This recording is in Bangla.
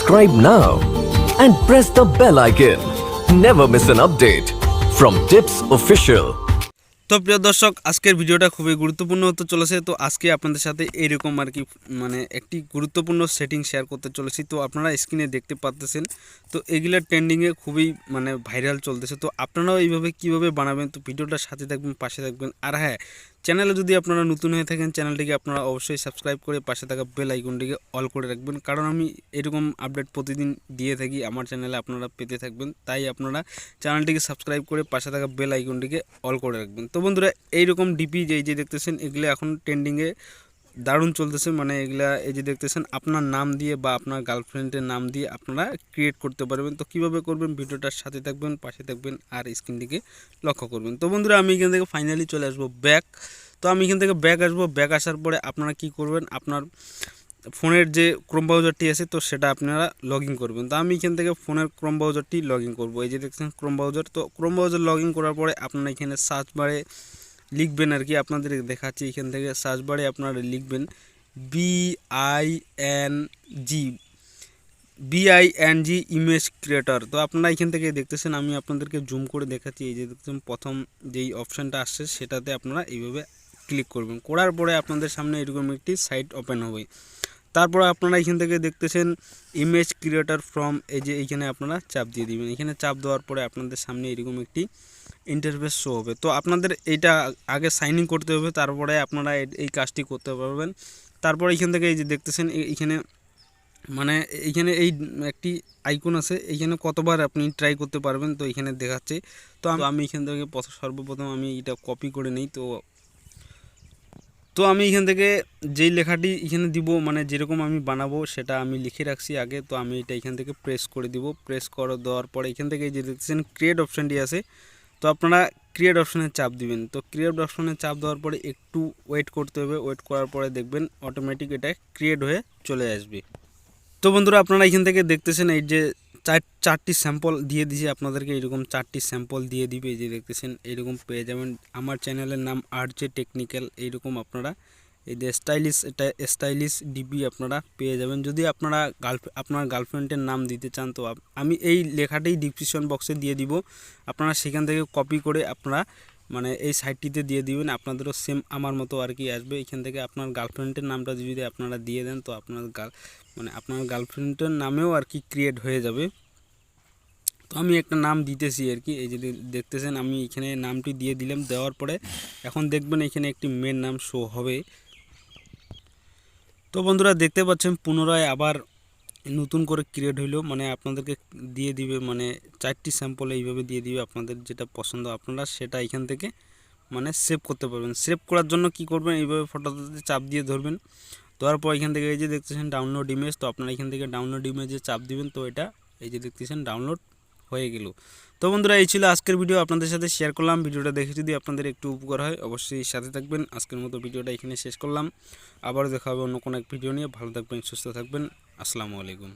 Subscribe now and press the bell icon. Never miss an update from Tips Official. তো প্রিয় দর্শক, আজকের ভিডিওটা খুবই গুরুত্বপূর্ণ হতে চলেছে। তো আজকে আপনাদের সাথে এইরকম আর কি একটি গুরুত্বপূর্ণ সেটিং শেয়ার করতে চলেছি। তো আপনারা স্ক্রিনে দেখতে পাচ্ছেন, তো এগুলা ট্রেন্ডিংয়ে খুবই ভাইরাল চলতেছে। তো আপনারাও এইভাবে কীভাবে বানাবেন, তো ভিডিওটার সাথে থাকবেন, পাশে থাকবেন। আর হ্যাঁ, চ্যানেলে যদি আপনারা নতুন হয়ে থাকেন, চ্যানেলটিকে আপনারা অবশ্যই সাবস্ক্রাইব করে পাশে থাকা বেল আইকনটিকে অল করে রাখবেন, কারণ আমি এরকম আপডেট প্রতিদিন দিয়ে থাকি আমার চ্যানেলে, আপনারা পেতে থাকবেন। তাই আপনারা চ্যানেলটিকে সাবস্ক্রাইব করে পাশে থাকা বেল আইকনটিকে অল করে রাখবেন। তো বন্ধুরা, এইরকম ডিপি যে দেখতেছেন, এগুলো এখন ট্রেন্ডিংয়ে দারুণ চলতেছে। এগুলা এই যে দেখতেছেন, আপনার নাম দিয়ে বা আপনার গার্লফ্রেন্ডের নাম দিয়ে আপনারা ক্রিয়েট করতে পারবেন। তো কীভাবে করবেন, ভিডিওটার সাথে থাকবেন, পাশে থাকবেন আর স্ক্রিনটিকে লক্ষ্য করবেন। তো বন্ধুরা, আমি এখান থেকে ফাইনালি চলে আসবো ব্যাক। তো আমি এখান থেকে ব্যাক আসবো। ব্যাক আসার পরে আপনারা কি করবেন, আপনার ফোনের যে ক্রোম ব্রাউজারটি আছে, তো সেটা আপনারা লগ ইন করবেন। তো আমি এখান থেকে ফোনের ক্রোম ব্রাউজারটি লগ ইন করবো। এই যে দেখছেন ক্রোম ব্রাউজার। তো ক্রোম ব্রাউজার লগ ইন করার পরে আপনারা এখানে সার্চ বারে লিখবেন আর কি, আপনাদের দেখাচ্ছি। এখান থেকে সার্চ বারে আপনারা লিখবেন বিআইএনজি ইমেজ ক্রিয়েটর। তো আপনারা এখান থেকে দেখতেছেন, আমি আপনাদেরকে জুম করে দেখাচ্ছি। এই যে দেখতেছেন প্রথম যেই অপশানটা আসছে, সেটাতে আপনারা এইভাবে ক্লিক করবেন। করার পরে আপনাদের সামনে এরকম একটি সাইট ওপেন হবে। তারপরে আপনারা এখান থেকে দেখতেছেন ইমেজ ক্রিয়েটর ফ্রম, এই যে এইখানে আপনারা চাপ দিয়ে দিবেন। এখানে চাপ দেওয়ার পরে আপনাদের সামনে এরকম একটি ইন্টারফেস শো হবে। তো আপনাদের এইটা আগে সাইন ইন করতে হবে, তারপরে আপনারা এই কাজটি করতে পারবেন। তারপরে এখান থেকে এই যে দেখতেছেন, এইখানে এইখানে এই একটি আইকন আছে, এইখানে কতবার আপনি ট্রাই করতে পারবেন, তো এখানে দেখাচ্ছে। তো আমি এখান থেকে সর্বপ্রথম আমি এটা কপি করে নিই। তো আমি এখান থেকে যেই লেখাটি এখানে দিব, যেরকম আমি বানাবো সেটা আমি লিখে রাখছি আগে। তো আমি এটা এখান থেকে প্রেস করে দিব। প্রেস করে দেওয়ার পরে এখান থেকে যে দেখতেছেন ক্রিয়েট অপশানটি আছে, তো আপনারা ক্রিয়েট অপশানে চাপ দিবেন। তো ক্রিয়েট অপশানে চাপ দেওয়ার পরে একটু ওয়েট করতে হবে। ওয়েট করার পরে দেখবেন অটোমেটিক এটা ক্রিয়েট হয়ে চলে আসবে। তো বন্ধুরা, আপনারা এখান থেকে দেখতেছেন এই যে চারটি স্যাম্পল দিয়ে দিয়েছি আপনাদেরকে, এরকম চারটি স্যাম্পল দিয়ে দিবে। এই যে দেখতেছেন এইরকম পেয়ে যাবেন। আমার চ্যানেলের নাম আরজে টেকনিক্যাল। এইরকম আপনারা এই যে স্টাইলিশ ডিপি আপনারা পেয়ে যাবেন। যদি আপনারা আপনার গার্লফ্রেন্ডের নাম দিতে চান, তো আমি এই লেখাটি ডিসক্রিপশন বক্সে দিয়ে দিব। আপনারা সেখান থেকে কপি করে আপনারা এই সাইটটিতে দিয়ে দিবেন। আপনাদেরও সেম আমার মতো আর কি আসবে। এখান থেকে আপনার গার্লফ্রেন্ডের নামটা যদি আপনারা দিয়ে দেন, তো আপনার আপনার গার্লফ্রেন্ডের নামেও আর কি ক্রিয়েট হয়ে যাবে। তো আমি একটা নাম দিতেছি আর কি। এই যে দেখতেছেন, আমি এখানে নামটি দিয়ে দিলাম। দেওয়ার পরে এখন দেখবেন এখানে একটি মেয়ের নাম শো হবে। তো বন্ধুরা, দেখতে পাচ্ছেন পুনরায় আবার নতুন করে ক্রিয়েট হইলো। আপনাদেরকে দিয়ে দিবে, চারটি স্যাম্পল এইভাবে দিয়ে দিবে। আপনাদের যেটা পছন্দ আপনারা সেটা এখান থেকে সেভ করতে পারবেন। সেভ করার জন্য কি করবেন, এইভাবে ফটোতে চাপ দিয়ে ধরবেন। দেওয়ার পর এখান থেকে এই যে দেখতেছেন ডাউনলোড ইমেজ, তো আপনারা এখান থেকে ডাউনলোড ইমেজে চাপ দিবেন। তো এটা এই যে দেখতেছেন ডাউনলোড হয়ে গেল। তো বন্ধুরা, এই ছিল আজকের ভিডিও, আপনাদের সাথে শেয়ার করলাম। ভিডিওটা দেখে যদি আপনাদের একটু উপকার হয়, অবশ্যই সাথে থাকবেন। আজকের মতো ভিডিওটা এখানে শেষ করলাম। আবারও দেখা হবে অন্য কোনো এক ভিডিও নিয়ে। ভালো থাকবেন, সুস্থ থাকবেন। আসসালামু আলাইকুম।